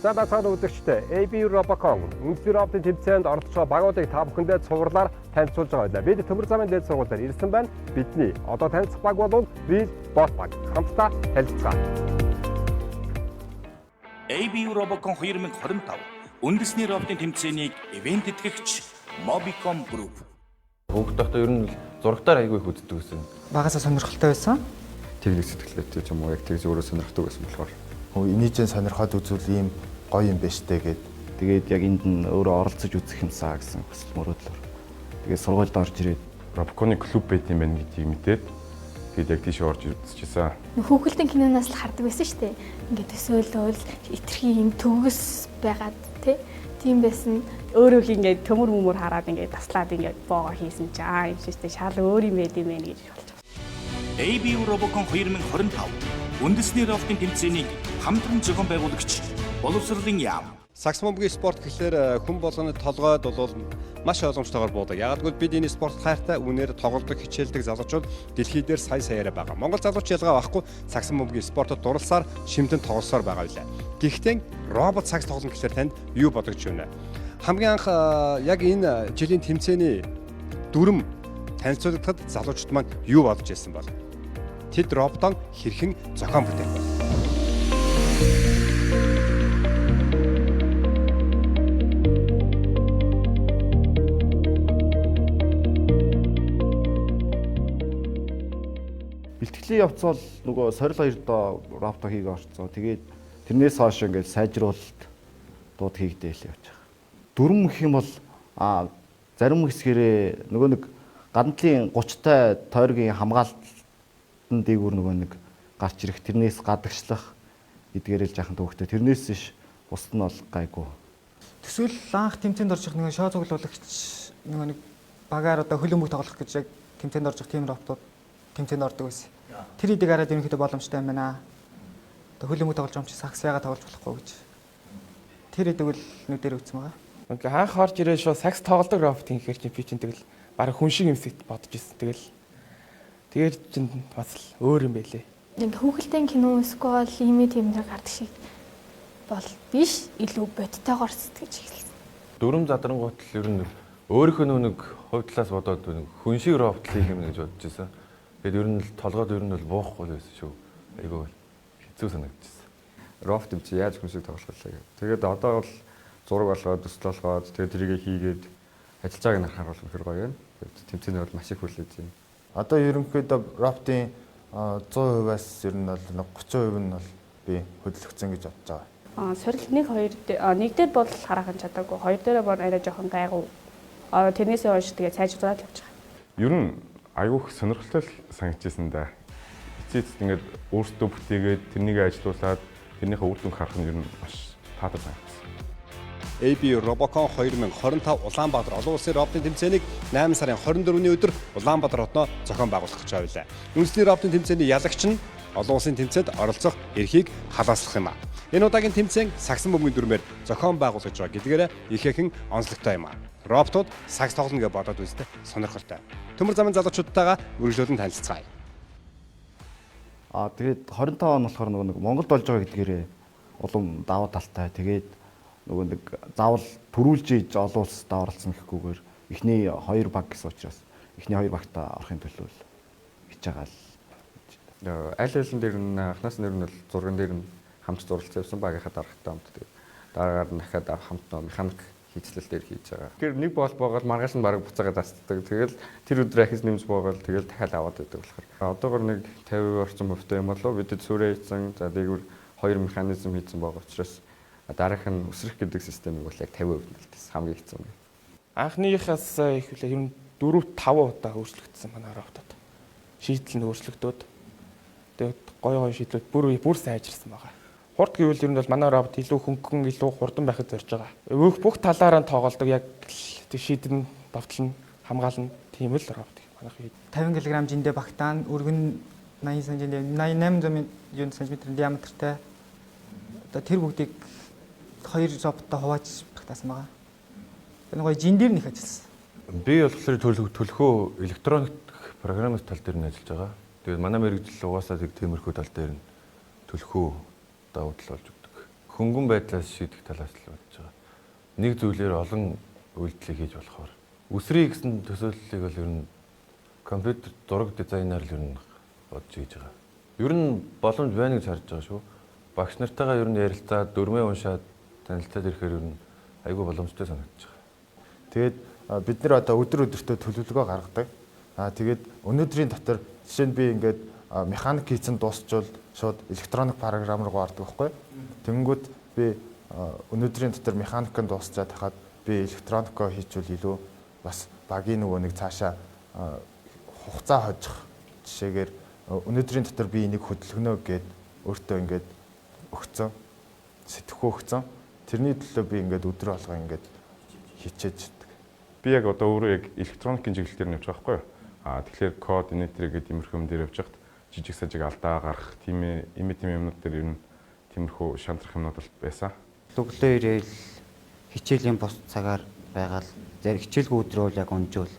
Сайн байцгаана үзэгчдээ. AB Robocon үндэсний роботын тэмцээнд оролцож байгаа багуудыг та бүхэндээ цуглуулаар танилцуулж байгаа байлаа. Бид төмөр замын дээд сургуулиар ирсэн байна. Бидний одоо танилцах баг бол Real Bot баг. Хамтдаа танилцгаая. AB Robocon 2025 үндэсний роботын тэмцээнийг ивент тэтгэгч Mobicom Group. Хүүхэд байхдаа ер нь зурагтаар айгүй их үздэг гэсэн. Багасаа сонирхолтой байсан. Техник сэтгэлтэй ч юм уу яг тэгж өөрөө сонирхдаг байсан болохоор. Инээжэн сонирхоод үзвэл ийм гоё юм байна штэ гэд. Тэгээд яг энд нь өөрөө оролцож үзэх юмсаа гэсэн хүсэл мөрөөдлөөр. Тэгээд сургуульд орж ирээд Robocon клуб байт юм байна гэдгийг мэдээд тэгээд яг тийш орж үзчихсэн. Хүүхэлдэйн киноноос л хардаг байсан шүү дээ. Ингээд төсөөлөл, итерхий юм төгс байгаад тийм байсан. Өөрөө ингээд төмөр мөмөр хараад ингээд таслаад ингээд боогоо хийсэн чи юм шиг тэ шал өөр юм байд юм байна гэж болж байна. AB Robocon 2025 үндэсний роботын тэмцээнийг хамтран зохион байгуулагч боловсролын яам. Саксмобгийн спорт гэхлээр хүн болгоны толгойд бол маш ойлгомжтойгоор буудаг. Яг гэвэл бид энэ спорт хайртай үнээр тоглодог, хичээлдэг залуучууд дэлхий дээр сая саяараа байгаа. Монгол залууч ялгаа байхгүй саксмобгийн спортод дурласаар шимтэн тоглосоор байгаа билээ. Гэхдээ робот сакс тоглоно гэхлээр танд юу бодогч байна? Хамгийн анх яг энэ жилийн тэмцээний дүрм танилцуулгад залуучууд маань юу бодож ирсэн бол? Тэд роботон хэрхэн зохион бүтээх вэ? бэлтгэлийн явц бол нөгөө сорил 2 доо робот хийгээ орцсон. Тэгээд тэрнээс хойш ингээд сайжруулалт дууд хийгдээл явж байгаа. Дүрм гэх юм бол зарим хэсгэрээ нөгөө нэг гандлын 30-тай тойргийн хамгаалтын дээгүүр нөгөө нэг гарч ирэх тэрнээс гадагшлах эдгээрэл жаахан төвхтэй. Тэрнээс биш бусд нь бол гайгүй. Төсөөл анх тэмцээнд орж ирэх нэг шоу цуглуулагч нэг багаар одоо хөлбөмбөг тоглох гэж яг тэмцээнд орж ирэх тийм роботууд тэмцээнд ордог байсан. Тэр хэдийг хараад ерөнхийдөө боломжтой юм байна. Одоо хөлбөмбөг тоглож байгаа юм чи сакс яагаад тоглож болохгүй гэж. Тэр хэдэг л нүдээр өгсөн байгаа. Ингээ анх орж ирээд шууд сакс тоглодог робот хийхээр чи би чинь тэгэл бараг хүн шиг юмсэт бодож ирсэн. Тэгээд чинь бас л өөр юм байлээ. Ингээ хүүхэлдэйн кино эсвэл имэ тиймээр гардаг шиг бол биш, илүү бодтойгоор сэтгэж эхэлсэн. Дүрм задрангуут л ер нь өөрийнхөө нэг хувь талаас бодоод нэг хүн шиг робот хийх юм гэж бодож байсан. Тэгээд ер нь л толгойд ер нь бол буухгүй байсан шүү. Айгүй хэцүү санагдчихсан. Робот юм чи яаж хүн шиг тоглох вэ? Тэгээд одоо бол зураг болгоод, төсөл болгоод, тэгээд тэрийг хийгээд ажиллаж байгааг нь харахаар бол хэр гоё юм. Тэмцээний бол маш их хүлээж байна. Одоо ерөнхийдөө роботын 100%-аас ер нь бол 30% нь бол би хөдөлгцэн гэж бодож байгаа. Сорил 1 дээр бол хараахан чадаагүй. 2 дээр бол арай жоохон гайгүй. Тэрнээсээ хойш тэгээ сайжруулаад явж байгаа. Ер нь айгүйх сонирхолтой санагдчихсан да. Эцэст ингээд өөртөө бүтээгээд тэрнийг ажилуулад тэрнийхээ үр дүнг харах нь ер нь маш таатай санагдсан. AB Robocon 2025 Улаанбаатар олон улсын роботын тэмцээнийг 8 сарын 24-ний өдөр Улаанбаатар хотноо зохион байгуулах гэж байлаа. Үндэсний роботын тэмцээний ялагч нь олон улсын тэмцээнд оролцох эрхийг халааслах юм а. Энэ удаагийн тэмцээн саксан бөмбөгийн дүрмээр зохион байгуулагдж байгаа гэдгээрээ ихээхэн онцлогтой юм а. Роботууд сакс тоглоно гэж бодоод үзтээ сонирхолтой. Төмөр замын залуучуудтайгаа үргэлжлүүлэн танилцгаая. Тэгээд 25 он болохоор нөгөө Монголд болж байгаа гэдгээрээ улам даваа талтай. Тэгээд нөгөө нэг заавал төрүүлж ийж олон улсад оролцсон гэхгүйгээр эхний 2 баг гэсэн учраас эхний 2 багтаа орохын төлөө хийж байгаа л. Аль алин дээр нь анхнаас нь ер нь бол зурган дээр нь хамт зуралцсан явсан багийнхаа дарагтай хамт. Тэгээд дараагаар нь дахиад хамт механик хийцлэл дээр хийж байгаа. Тэгэхээр нэг бол боогол маргааш нь бараг буцаагаад тасдаг. Тэгэл тэр өдөр ахис нэмж боогол тэгэл дахиад аваад байдаг болохоор. Одоогор нэг 50% орчим хувьтай юм болов бидэд сүрээ хийсэн. За дээгүүр 2 механизм хийсэн байгаа учраас дараах нь өсрөх гэдэг системийг бол яг 50% нэлтээс хамгийн хэцүү юм. Анхныхаас их үлээ ер нь 4-5 удаа өөрчлөгдсөн манай роботод. Шийдэл нь өөрчлөгдөөд тэгээд гой шийдлүүд бүр сайжирсан байгаа. Хурд гэвэл ер нь бол манай робот илүү хөнгөн, илүү хурдан байхад зорж байгаа. Бүх талаараа тоглодог яг шийдэн, довтлон, хамгаална тийм л робот манайх. 50 кг жиндээ багтаан, өргөн 80 см, 8800 см диаметртай. Одоо тэр бүгдийг 2 роботтой хувааж багтаасан байгаа. Энэ гоё жин дээр нэх ажилласан. Би болохоор төлхөө электроник програмын тал дээр нь ажиллаж байгаа. Тэгээд манай мэрэгжил угаасаа тиймэрхүү тал дээр нь төлхөө давуу тал болж өгдөг. хөнгөн байдлаас шийдэх талаас л бодож байгаа. Нэг зүйлээр олон үйлдэлийг хийж болохоор үсрий гэсэн төсөөллийг бол ер нь компьютер зураг дизайнер л ер нь бодож хийж байгаа. Ер нь боломж байна гэж харж байгаа шүү. Багш нартайгаа ер нь ярилцаад дөрмөө уншаад танилцаад ирэхээр ер нь айгүй боломжтой санагдаж байгаа. Тэгээд бид нэр одоо өдөр өдөртөө төлөвлөгөө гаргадаг. Тэгээд өнөөдрийн дотор жишээ нь би ингээд механик хийсэн дуусчвал шууд электроник програм руу ордог байхгүй. Тэнгүүд би өнөөдрийн дотор механикын дуусчаад хахад би электроникоо хийчихвэл илүү бас багийн нөгөө нэг цаашаа хугацаа хожих жишээгээр өнөөдрийн дотор би энийг хөдөлгөнө гэд өөртөө ингээд өгцөн сэтгэхүй өгцөн. Тэрний төлөө би ингээд өдрө болгоо ингээд хичээж. Би яг одоо өөрөө яг электроникийн чиглэлээр нь явж байгаа байхгүй юу? Тэгэхээр код, инетер гэдэг иймэрхүү юм дээр явж хахад жижиг сажиг алдаа гарах тийм юмнууд дээр ер нь тиймэрхүү шантрах юмнууд бол байсан. Өглөө ирээл хичээлийн бос цагаар байгаад хичээлгүй өдрөө яг унжуул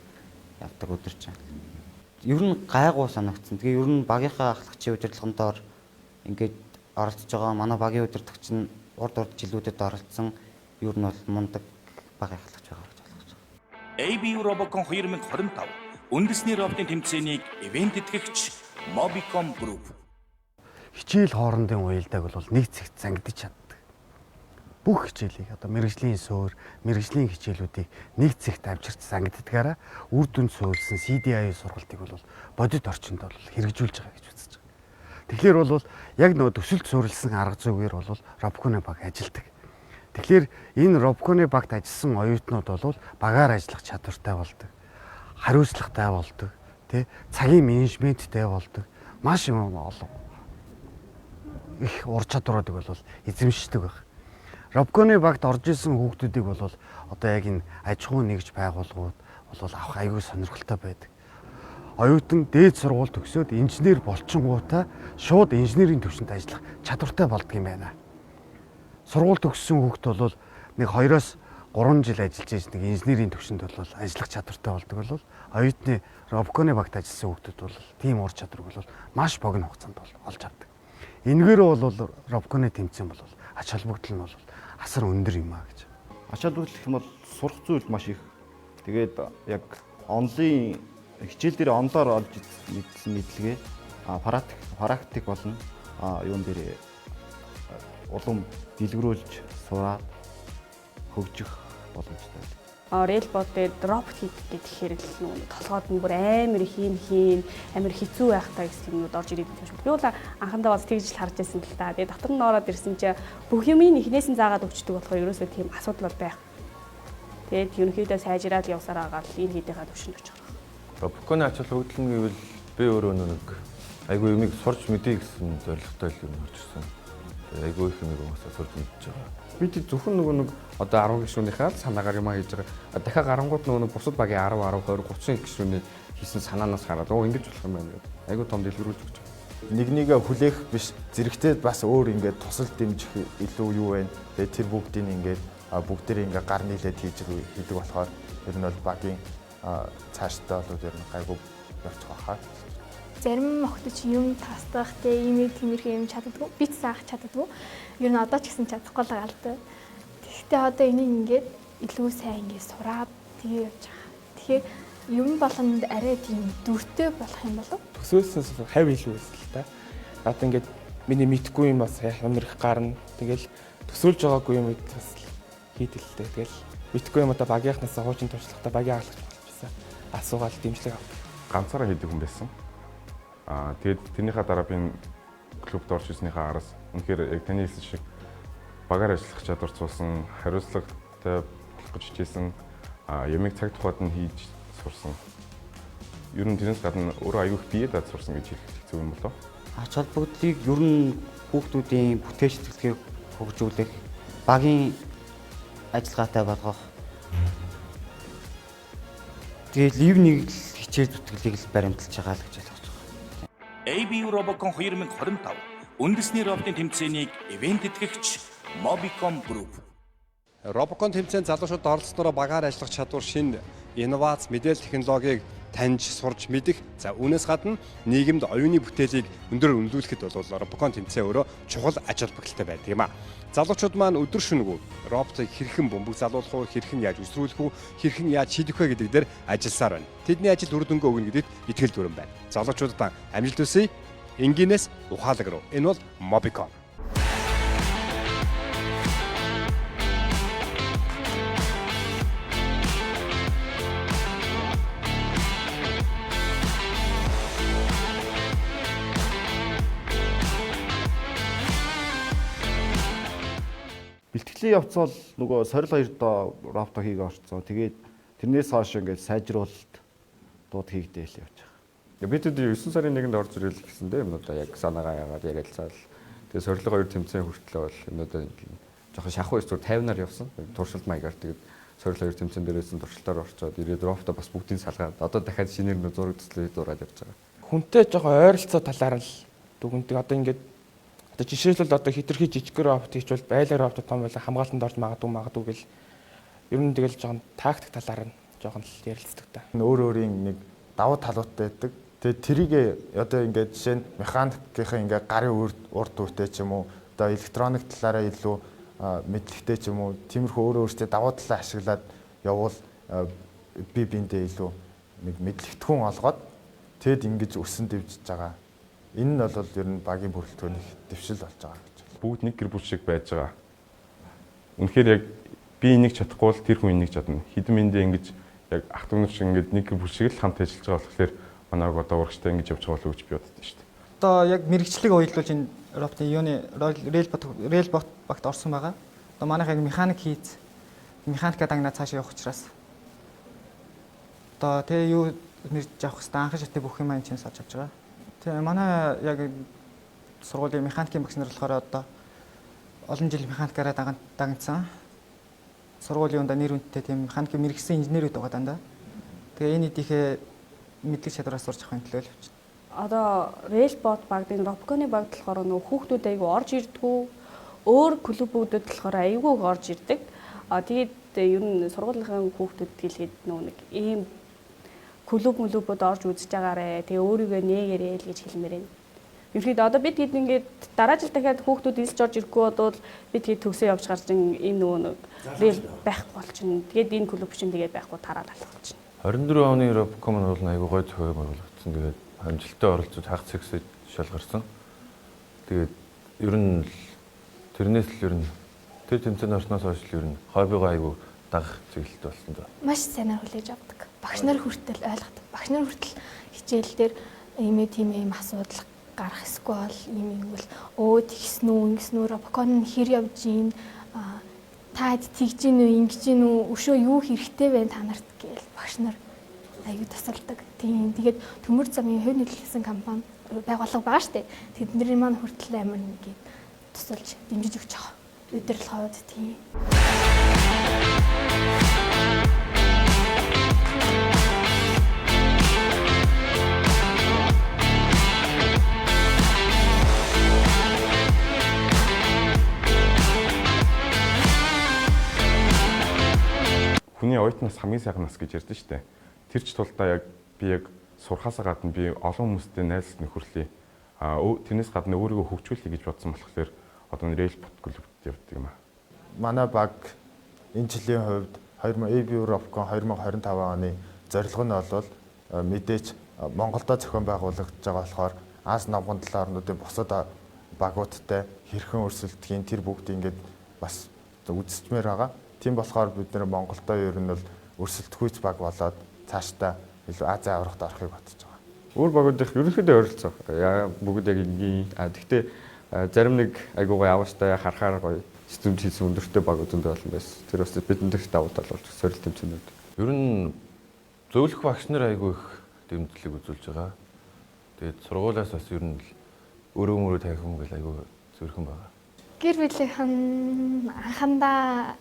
явдаг өдөр чинь. Ер нь гайгүй санагдсан. Тэгээ ер нь багийнхаа ахлагчийн удирдлагын доор ингээд оролцож байгаа манай багийн удирдлагч нь урд жилүүдэд оролцсон ер нь бол мундаг баг ахлагч байгаа гэж ойлгож байгаа. ABU Robocon 2025 үндэсний роботын тэмцээнийг ивент тэтгэгч Mobicom Group. Хичээл хоорондын уялдааг бол нэг цагт зангидж чаддаг. Бүх хичээлийг одоо мэрэгжлийн суурь, мэрэгжлийн хичээлүүдийг нэг цагт авчирч зангиддагаараа үр дүнд суурилсан CDI сургалтыг бол бодит орчинд бол хэрэгжүүлж байгаа гэж үзэж байгаа. Тэгэхээр бол яг нөгөө төсөлд суурилсан арга зүйгээр бол Robocon баг ажилладаг. Тэгэхээр энэ Robocon багт ажилласан оюутнууд бол багаар ажиллах чадвартай болдог. Хариуцлагатай болдог, тий, цагийн менежменттэй болдог. Маш юм олон их ур чадваруудыг бол эзэмшдэг баг. Robocon багт орж исэн хүүхдүүдийг бол одоо яг энэ аж ахуй нэгж байгууллагууд бол авах аягүй сонирхолтой байдаг. Оюутан дээд сургууль төгсөөд инженер болчингуудаа шууд инженерийн төвшөнд ажиллах чадвартай болдго юм байна. Сургууль төгссөн хүүхд бол нэг 2-оос 3 жил ажиллаж ирсэн нэг инженерийн төвшөнд бол ажиллах чадвартай болдог бол оюутны Robocon багт ажилласан хүүхдүүд бол тийм ур чадварыг бол маш богино хугацаанд олж авдаг. Энэгээр бол Robocon тэмцээн бол ач холбогдол нь бол асар өндөр юм а гэж. Ач холбогдол гэх юм бол сурах зүйл маш их. Тэгээд яг онлын хичээл дээр онлоор олж мэдсэн мэдлэгээ практик болно. Юун дээр улам дэлгэрүүлж сураад хөгжих боломжтой. Рэлбот дээр робот хийх гэхээр л нөгөө толгойд нь бүр амар хийн амар хэцүү байх та гэсэн юмуд орж ирээд байна шүү. Би бол анхандаа бас тэгж л харж байсан л та. Тэгээ дотор нь ороод ирсэн чинь бүх юмыг эхнээс нь заагаад өгчдөг болохоор ерөөсөө тийм асуудал байх. Тэгээд ерөнхийдөө сайжраад явсараа гал энэ хийдийнхаа төвшөнд очих. Robocon ач холбогдол нь гэвэл би өөрөө нэг айгүй юмыг сурч мэдээ гэсэн зорилготой л юм орж ирсэн. Айгүй их юмыг уусаа сурч мэдж байгаа. Бид зөвхөн нэг одоо 10 гишүүнийхээ санаагаар юм хийж байгаа. Дахиад гарангууд нэг бусад багийн 10, 20, 30 гишүүний хийсэн санаанаас хараад ингэж болох юм байна гэдэг. Айгүй том дэлгэрүүлж өгч байгаа. Нэг нэгэ хүлээх биш зэрэгтэй бас өөр ингээд тусал дэмжих илүү юу вэ? Тэгээд тэр бүгдийг ингээд бүгдээрээ ингээд гар нийлээд хийдэг болохоор ер нь бол багийн цаашдаа бол ер нь гайгүй явчих байхаа. Зарим охтод чи юм тастах те имэйл тиймэрхүү юм чаддгүй, бит заах чаддгүй. Ер нь одоо ч гэсэн чадахгүй л байгаа л да. Гэхдээ одоо энийг ингээд илүү сайн ингээд сураад тэгээ явж байгаа. Тэгэхээр юм болгонд арай тийм дүртэй болох юм болов? Төсөөлсөн хавь илүү байсан л та. Одоо ингээд миний мэдхгүй юм бас ямарх гарна. Тэгэл төсөөлж байгаагүй юм бас хийдэг л дээ. Тэгэл мэдхгүй юм одоо багийнхнаас хуучин туршлагатай багийн ахлагч болчихсон. Асуугаал дэмжлэг авдаг. Ганцаараа хийдэг хүн байсан. Тэгээд тэрнийхээ дараа би клубт орж ирснийхаа араас үнэхээр яг таны хэлсэн шиг багаар ажиллах чадвар цуусан, хариуцлагатай болох гэж хичээсэн, ямиг цаг тухайд нь хийж сурсан. Ер нь тэрнээс гадна өөрөө аягүй их бие даад сурсан гэж хэлэх зүг юм болоо. Ач холбогдлыг ер нь хүүхдүүдийн бүтээл сэтгэлгээг хөгжүүлэх, багийн ажиллагаатай болгох. Тэгээд ливнийг хичээл зүтгэлийг л баримталж байгаа л гэж ойлгож байгаа. ABU Robocon 2025 үндэсний роботын тэмцээнийг ивент тэтгэгч Mobicom Group. Robocon тэмцээнд залуучууд оролцсноор багаар ажиллах чадвар, шинэ инновац, мэдээлэл технологиг таньж, сурж мэдэх. За үүнээс гадна нийгэмд оюуны бүтээлийг өндөр өнлүүлэхэд бол робокон тэмцээн өөрөө чухал ач холбогдолтой байдаг юм а. Залуучууд маань өдөр шөнөгүй роботыг хэрхэн бөмбөг залуулах уу, хэрхэн яаж өсрүүлэх үү, хэрхэн яаж шийдэх вэ гэдэг дээр ажилласаар байна. Тэдний ажил үр дүнгээ өгнө гэдэгт итгэл дүрэн байна. Залуучуудаа амжилт хүсье. Энгийнээс ухаалаг руу. Энэ бол Mobicon. Бэлтгэлийн явц бол нөгөө сорил 2 доо робот хийгээ орцсон. Тэгээд тэрнээс хойш ингээд сайжруулалт дууд хийгдээ л явж байгаа. Бид 9 сарын 1-нд орж ирэл гэсэн дээ юмудаа яг санаагаа яагаад ярилцаал. Тэгээд сорилго 2 тэмцээн хүртэл бол юмудаа жоохон шахуу эсвэл 50-аар явсан. Туршилт маягаар тэгээд сорилго 2 тэмцээн дээрээсэн туршилтаар орчоод ирээд роботоо бас бүгдийг салгаад одоо дахиад шинээр нөө зураг төслөө дураад явж байгаа. Хүнтэй жоохон ойролцоо талаар л дүгндэг. Одоо ингээд одоо жишээлбэл одоо хитрхи жижиг робот хийчвэл байлаар робот том байла хамгаалтанд орж магадгүй гэл ер нь тэгэл жоохон тактик талаар нь жоохон л ярилцдаг та. Өөр өөрийн нэг давуу талуудтай байдаг. Тэгээд тэрийг одоо ингээд жишээ нь механикийн ингээд гарын урд үүтэй ч юм уу одоо электроник талаараа илүү мэдлэгтэй ч юм уу тиймэрхүү өөр өөртөө давуу талаа ашиглаад явбал би биэндээ илүү нэг мэдлэгтхэн олгоод тэгэд ингэж өсөн дэвжиж байгаа. Энэ нь бол ер нь багийн бүрэлдэхүүний дэвшил болж байгаа гэж. Бүгд нэг гэр бүл шиг байж байгаа. Үнэхээр яг би энийг чадахгүй бол тэр хүн энийг чадна. Хэдэн мэндээ ингэж яг ах トゥ нар шиг ингэж нэг гэр бүл шиг л хамт ажиллаж байгаа болохоор манайг одоо урагштай ингэж явж байгаа л гэж би боддог шүү дээ. Одоо яг мэрэгчлэг уялдуулж энэ роботын юуны релбот багт орсон байгаа. Одоо манайх яг механик хийц. Механикаа дагнаа цаашаа явах учраас. Одоо тэгээ юу нэрж авах хэвээр анхан шатны бүх юм чинь саж авч байгаа. Тэгээ манай яг сургуулийн механикийн багш нар болохоор одоо олон жил механикаараа дагнсан. Сургуулийн нэр үнэтэй тийм механикийн мэрэгсэн инженерүүд байгаа дандаа. Тэгээ энэ эдийнхээ мэдлэг чадвараас сурч авахын төлөө л явж байна. Одоо релбот багийн робоконы багт болохоор нөгөө хүүхдүүд айгүй орж ирдгүү. Өөр клубүүдүүд болохоор айгүй орж ирдэг. Тэгээд ер нь сургуулийн хүүхдүүд гэлгээд нөгөө нэг ийм клубүүд орж үзэж байгаарэ. Тэгээ өөрийгөө нээгээрэй л гэж хэлмээр байна. Ерөнхийдөө одоо бид хэд ингээд дараа жил дахиад хүүхдүүд элж орж ирэхгүй бодвол бид хэд төгсөө явж гарч энэ нөгөө нэг рел байхгүй болчихно. Тэгээд энэ клуб чинь тэгээд байхгүй тараал алах болчихно. 24 оны Робокон бол айгүй гой зохион байгуулагдсан. Тэгээд амжилттай оролцож хагас зэгсэж шалгарсан. Тэгээд ер нь тэрнээс л ер нь тэр тэмцээний орсноос хойш л ер нь хоббигоо айгүй дагах чиглэлтэй болсон доо. Маш сайнаар хүлээж авдаг. Багш нар хүртэл ойлгодог. Багш нар хүртэл хичээл дээр ийм асуудал гарах эсвэл ийм бол тэгсэн үү робокон хэр явж ийн та тэгж ийн үү ингэж ийн үү өшөө юу хэрэгтэй вэ та нарт гээл багш нар аюу тасалдаг. Тэгээд төмөр замын хувь нөлөөлсөн компани байгууллага байгаа штэ. Тэдний маань хүртэл амар нэгийг тусалж дэмжиж өгч байгаа. Өдрөл хаваад тийм. Хүний оюутнаас хамгийн сайхан нас гэж ярьдэн штэ. Тэр ч тулдаа яг би яг сурхаасаа гадна би олон хүмүүстэй найзлах нөхөрлөе. Тэрнээс гадна өөрийгөө хөгжүүлэе гэж бодсон болохоор одоо релбот клубт явдаг юм аа. Манай баг энэ жилийн хувьд AB Робокон 2025 оны зорилго нь бол мэдээж Монголдо зохион байгуулагдж байгаа болохоор Аз намган талын орнуудын бусад багуудтай хэрхэн өрсөлдөхийн тэр бүгд ингээд бас үзсмээр байгаа. Тийм болохоор бид нэр Монголдо ер нь бол өрсөлдөхүйц баг болоод цаашдаа илүү Азийн аврагт орохыг бодож байгаа. Өөр багуудын ерөнхийдөө ойролцоо. Бүгд яг ингийн. Гэхдээ зарим нэг айгуугаа яваастай харахаар гоё системд хийсэн өндөртэй багууд зөндөө олон байсан. Тэр бас бидний дэх давуу тал болж сорил тэмцээнүүд. Ер нь зөвлөх багш нар айгүй их дэмжлэг үзүүлж байгаа. Тэгээд сургуулиас бас ер нь өөрөө тавих юм гэл айгүй зөрхөн байгаа. Гэр бүлийнхэн анхандаа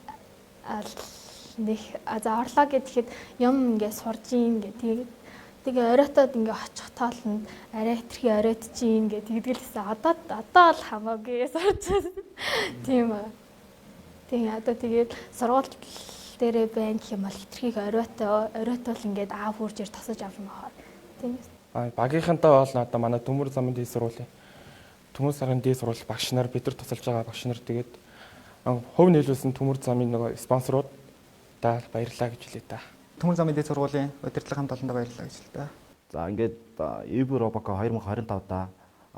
нэг орлоо гэхэд юм ингээд сурж ийн гэдэг. Тэгээ оройтод ингээд очих тоолнд арай хэтэрхий оройтж ийн гэдэг тэгдгэлээсээ одоо л хамаагүй сурч тийм аа. Тэгээ одоо тэгээд сургууль дээрээ байна гэх юм бол хэтэрхийг оройтол ингээд аав хурж ир тосож авах юм аа. Тийм. Багийнхантаа бол одоо манай Төмөр замын дэд сургуулийн Төмөр сарын дэд сургууль багш нар бид нар тусалж байгаа багш нар тэгээд хувь нийлүүлсэн Төмөр замын нөгөө спонсорууд та баярлалаа гэж хэлээ та. Төмөр замын дэд сургуулийн удирдлага хамт олондоо баярлалаа гэж хэлээ. За ингээд EB Roboco 2025 да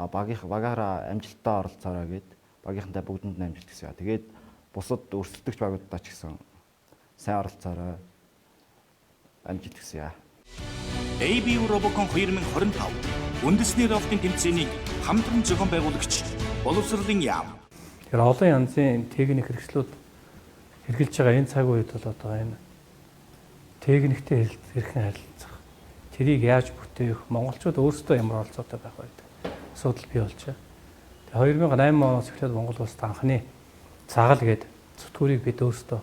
багаараа амжилттай оролцоорой гэд багийнхантай бүгдэнд нь амжилт хүсье. Тэгээд бусад өрсөлдөгч багуудаа ч гэсэн сайн оролцоорой. Амжилт хүсье. AB Robocon 2025 үндэсний ровтын тэмцээнийг хамтран зохион байгуулагч боловсролын яам. Тэгэхээр олон янзын техник хэрэгслүүд хэрэгжилж байгаа энэ цаг үед бол одоо энэ техниктэй хэрхэн харилцах, тэрийг яаж бүтээх, монголчууд өөрсдөө ямар оролцоотой байх вэ гэдэг асуудал бий болжээ. Тэгээ 2008 оноос эхлээд Монгол улсад анхны цагаал гээд зүтгүүрийг бид өөрсдөө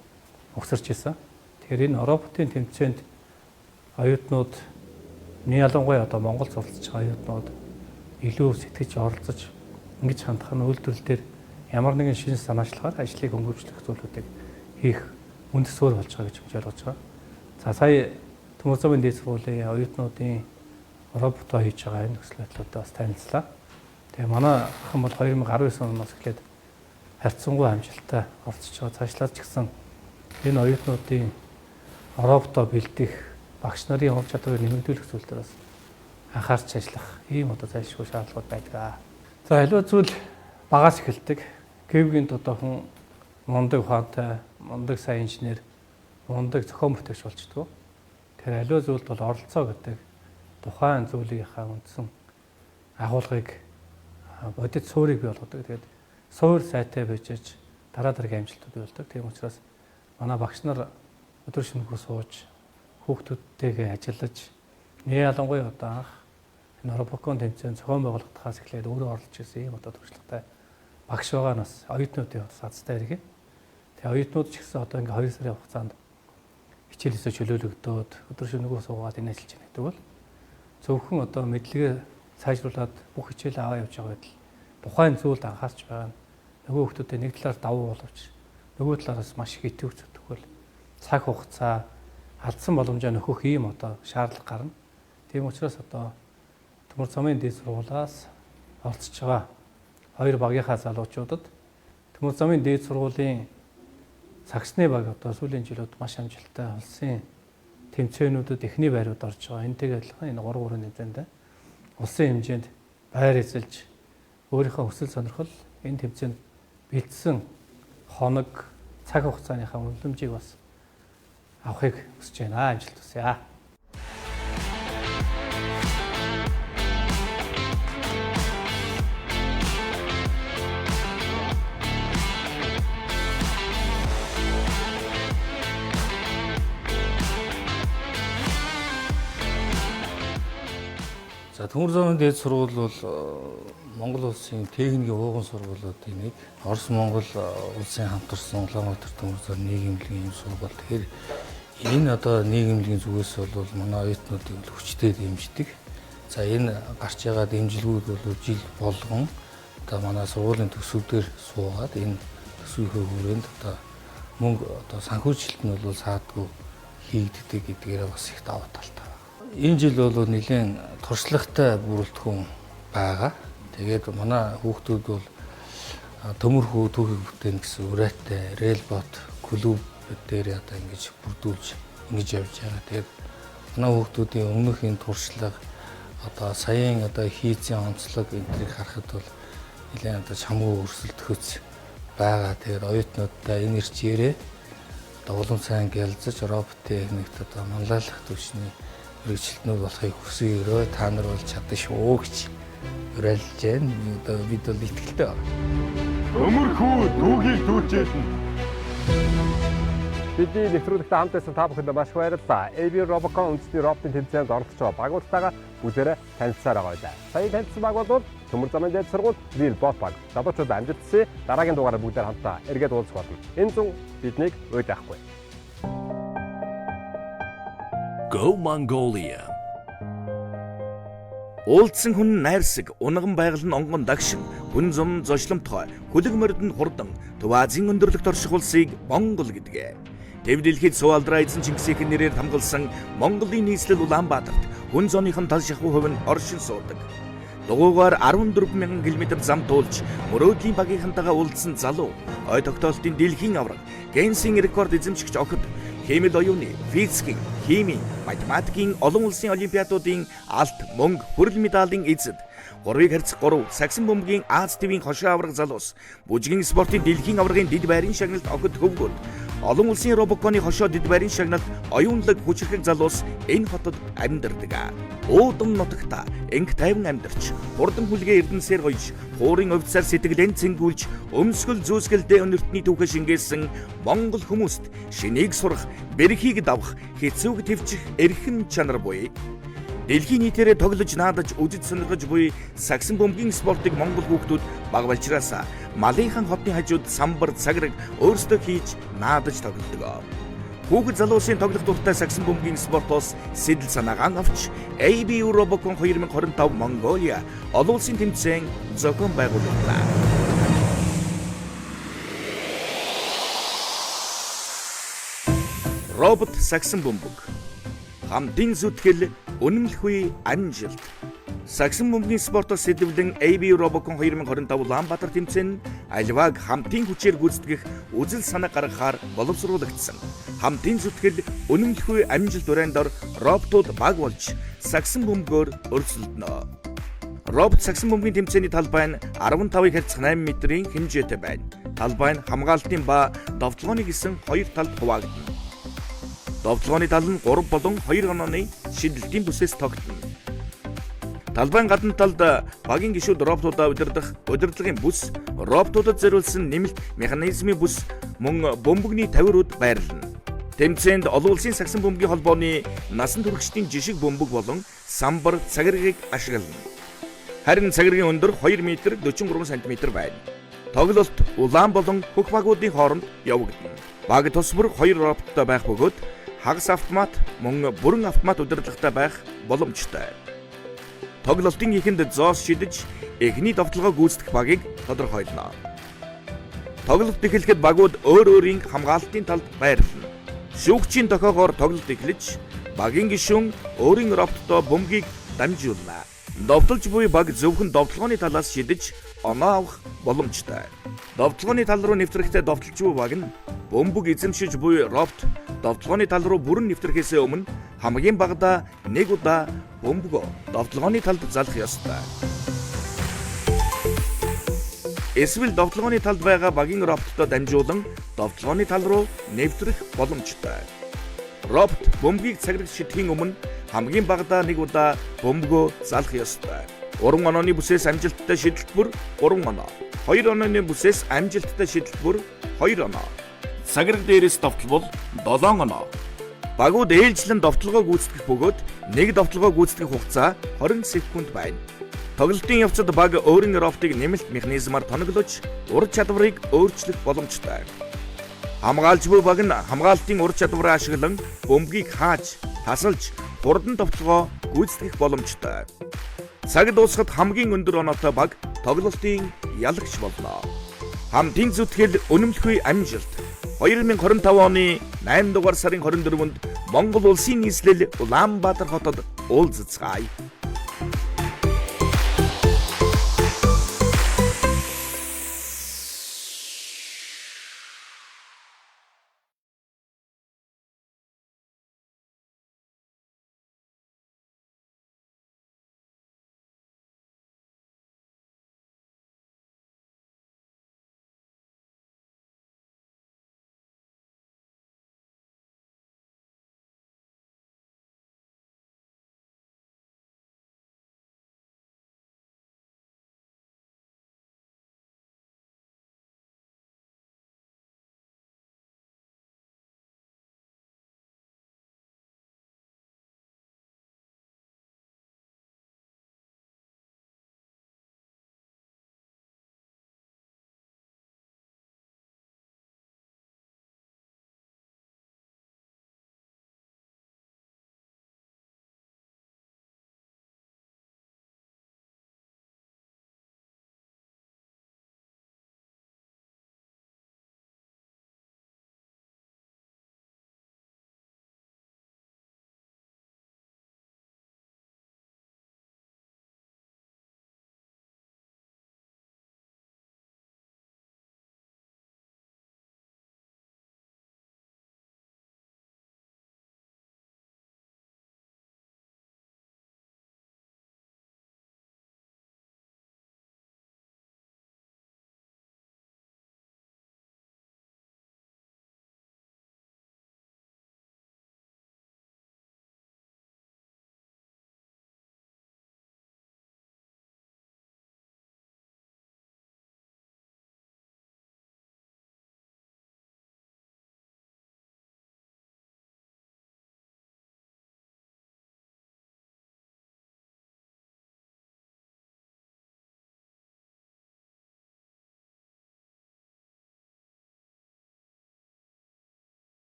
угсарч ирсэн. Тэгэхээр энэ роботын тэмцээнд оюутнууд ялангуяа одоо Монгол суралцж байгаа оюутнууд илүү сэтгэж оролцож ингэж хандах нь үйлдвэрлэл дээр ямар нэгэн шинэ санаачлагаар ажлыг хөнгөвчлөх зүйлүүдийг хийх үндэс өөр болж байгаа гэж ойлгож байгаа. За сая Төмөр замын дэд сургуулийн оюутнуудын роботоо хийж байгаа энэ нөхцөл байдлуудаа бас танилцлаа. Тэгээ манай хэн бол 2019 оноос эхлээд харьцангуй амжилттай оролцож байгаа. Цаашлаад ч гэсэн энэ оюутнуудын роботоо бэлдэх багш нарын ур чадварыг нэмэгдүүлэх зүйл дээр бас анхаарч ажиллах ийм одоо зайлшгүй шаардлагууд байдаг. За аливаа зүйл багаас эхэлдэг. Гэвгүйнд одоо хүн мундаг ухаантай, мундаг сайн инженер, мундаг зохион бүтээгч болчдөг. Тэгэхээр аливаа зүйлд бол оролцоо гэдэг тухайн зүйлийнхаа үндсэн агуулгыг бодит суурийг бий болгодог. Тэгээд суур сайтай бичиж дараа дараагийн амжилтууд болдог. Тийм учраас манай багш нар өдөр шөнөгүй сууж хүүхдүүдтэйгээ ажиллаж ялангуяа одоо анх энэ Robocon тэмцээн зохион байгуулагдахаас эхлээд өөрөө оролцож ирсэн ийм одоо туршлагатай багш байгаа нас оюутнуудын сацтай хэрэг. Тэгээ оюутнууд ч гэсэн одоо ингээ 2 сарын хугацаанд хичээлээсээ чөлөөлөгдөөд өдөр шөнөгүй суугаад энэ ажиллаж байна гэдэг бол зөвхөн одоо мэдлэгээ сайжруулад бүх хичээлээ аваа явж байгаа байтал тухайн зүйлд анхаарч байгаа нь нөгөө хүүхдүүдэд нэг талаар давуу боловч нөгөө талаараас маш их итгэвч өгөх бол цаг хугацаа алдсан боломжоо нөхөх ийм одоо шаардлага гарна. Тийм учраас одоо Төмөр замын дэд сургуулиас оролцож байгаа 2 багийнхаа залуучуудад Төмөр замын дэд сургуулийн сагсны баг одоо сүүлийн жилүүд маш амжилттай улсын тэмцээнүүдэд эхний байрууд орж байгаа. Энэтэйг адилхан энэ 3 бүрийн тэмцээнд улсын хэмжээнд байр эзэлж өөрийнхөө хүсэл сонирхол энэ тэмцээнд бэлдсэн хоног цаг хугацааныхаа үнэлэмжийг бас авахыг хүсэж байна. Амжилт хүсье. За Төмөр замын дэд сургууль бол Монгол улсын техникийн ууган сургуулиудын нэг. Орос Монгол улсын хамтарсан Улаанбаатар Төмөр замын нийгэмлэгийн сургууль. Тэгэхээр энэ одоо нийгэмлэгийн зүгээс бол манай оюутнуудыг хүчтэй дэмждэг. За энэ гарч байгаа дэмжлэгүүд бол жил болгон одоо манай сургуулийн төсвүүдээр суугаад энэ төсвийн хүрээнд одоо мөнгө одоо санхүүжилт нь бол саадгүй хийгддэг гэдгээрээ бас их даваа талтай. Энэ жил бол нэлээд туршлагатай бүрэлдэхүүн байгаа. Тэгээд манай хүүхдүүд бол төмөрхүү түүхийг бүтээн гэсэн урайтай релбот клуб дээр одоо ингэж бүрдүүлж ингэж явж байгаа. Тэгээд манай хүүхдүүдийн өмнөхийн туршлага одоо саяын одоо хийцийн онцлог энэнийг харахад бол нэлээд одоо чамгүй өрсөлдөхөц байгаа. Тэгээд оюутнуудаа энэ ирчээрээ одоо улам сайн гялзаж робот техникт одоо манлайлах төвшний хэрэгжилтнүүд болохыг хүсэе. Та нар бол чадна шүү гэж уриалж байна. Одоо бид бол итгэлтэй байна. Төмөрхүү түүхийг түүчээлнэ. Бидний нэвтрүүлэгтээ хамт байсан та бүхэнд маш их баярлалаа. AB Robocon үндэсний роботын тэмцээнд оролцож байгаа багуудтайгаа бүгдээрээ танилцсаар байгаа. Сая танилцсан баг бол Төмөр замын дэд сургууль Рилбот баг. Залуучууд амжилт хүсье. Дараагийн дугаараар бүгдээр хамтдаа эргээд уулзах болно. Энэ зун биднийг өөд яахгүй. Go Mongolia. Уулзсан хүн найрсаг, унган байгаль нь онгон дагшин, хүн зам зочломтой, хөлөг морд нь хурдан, Төв Азийн өндөрлөгт орших улсыг Монгол гэдгээ. Тэв дэлхийд Сувалдраа эзэн Чингисийн нэрээр хамгаалсан Монголын нийслэл Улаанбаатарт хүн зооныхон тал шахуу хувь нь оршин суудаг. Дугуйгаар 14,000 км зам туулж мөрөөдлийн багийнхантайгаа уулзсан залуу ой тогтоолтын дэлхийн авраг Гиннесийн рекорд эзэмшигч охид хэмэл оюуны, физикийн, химийн, математикийн олон улсын олимпиадуудын алт, мөнгө, хүрэл медалийн эзэд 3x3 сагсан бөмбөгийн Аз ТV-ийн хошоо авраг залуус бүжгийн спортын дэлхийн аврагын дэд байрын шагналд охид хөвгүүд олон улсын робоконы хошоо дэд байрын шагналд оюунлаг хүчрхэг залуус энэ хотод амьдардаг. Уудам нутагта инг тайван амьдарч хурдан хүлгээ эрдэнсээр гоёж хуурын овцаар сэтгэлэн цэнгүүлж өмсгөл зөөсгөлдөө өнөртний түүхэ шингээсэн монгол хүмүүст шинийг сурах, бэрхийг давах, хэцүүг твчих эрхэм чанар буй. Дэлхийн нийтээрээ тоглож наадаж үжиж сонирхож буй сагсан бөмбөгийн спортыг монгол хүүхдүүд бага балчраасаа малынхан хотны хажууд самбар цаграг өөрсдөө хийж наадаж тоглодог. Хүүхэд залуусын тоглох дуртай сагсан бөмбөгийн спортоос сэтэл санаагаан авч ABU Robocon 2025 Mongolia олон улсын тэмцээн зохион байгууллаа. Робот сагсан бөмбөг хамтын зүтгэл үнэмлэхгүй амжилт. Сагсан бөмбөгийн спортоос сэдвлэн ABU Robocon 2025 Улаанбаатар тэмцээн альвааг хамтын хүчээр гүйцэтгэх үзэл санаа гаргахаар боловсруулагдсан. Хамтын зүтгэл үнэмлэхгүй амжилт өрөөндор роботууд баг болж сагсан бөмбөгөөр өрсөлдөнө. Робот сагсан бөмбөгийн тэмцээний талбай нь 15-ыг харьцах 8 метрийн хэмжээтэй байна. Талбай нь хамгаалтын ба довтлооны гэсэн хоёр талд хуваагдана. Довтлооны тал нь 3 болон 2 онооны шидэлтийн бүсээс тогтно. Талбайн гадна талд багийн гишүүд роботуудаа удирдлагын бүс, роботуудад зориулсан нэмэлт механизмын бүс мөн бөмбөгний тавирууд байрлана. Тэмцээнд олон улсын сагсан бөмбөгийн холбооны насан туршидтын жишг бөмбөг болон самбар цагиргийг ашиглана. Харин цагиргийн өндөр 2 м 43 см байна. Тоглолт улаан болон хөх багуудын хооронд явагдана. Баг тус бүр 2 роботтой байх бөгөөд хагас автомат мөн бүрэн автомат удирдлагатай байх боломжтой. Тоглолтын ихэнд зоос шидэж эхний довтлогоо гүйцэтгэх багийг тодорхойлно. Тоглолт эхлэхэд багууд өөр өөрийн хамгаалтын талд байрлана. Шүүгчийн тохиогоор тоглолт эхлэж багийн гишүүн өөрийн роботтой бөмбөгийг дамжуулна. Довтлож буй баг зөвхөн довтлогооны талаас шидэж оноо авах боломжтой. Довтлогооны тал руу нэвтрэхдээ довтлож буй баг нь бөмбөг эзэмшиж буй робот довтлогооны тал руу бүрэн нэвтрэхээс өмнө хамгийн багадаа 1 удаа бөмбөгөө довтлогооны талд залах ёстой. Эсвэл довтлогооны талд байгаа багийн роботтой дамжуулан довтлогооны тал руу нэвтрэх боломжтой. Робот бөмбөгийг цагирч шидэхийн өмнө хамгийн багадаа 1 удаа бөмбөгөө залах ёстой. 3 онооны бүсээс амжилттай шидэлбэр 3 оноо. 2 онооны бүсээс амжилттай шидэлбэр 2 оноо. Цагираг дээрээс довтлбол 7 оноо. Багууд ээлжлэн довтлогоо гүйцэтгэх бөгөөд нэг довтлогоо гүйцэтгэх хугацаа 20 секунд байна. Тоглолтын явцад баг өөрийн роботыг нэмэлт механизмаар тоноглож ур чадварыг өөрчлөх боломжтой. Хамгаалж буй баг нь хамгаалтын ур чадвараа ашиглан бөмбөгийг хааж, тасалж, хурдан довтлогоо гүйцэтгэх боломжтой. Цаг дуусахад хамгийн өндөр оноотой баг тоглолтын ялагч болно. Хамтын зүтгэл үнэмлэхгүй амжилт. 2025 оны 8 дугаар сарын 24-нд Монгол улсын нийслэл Улаанбаатар хотод уулзцгаая.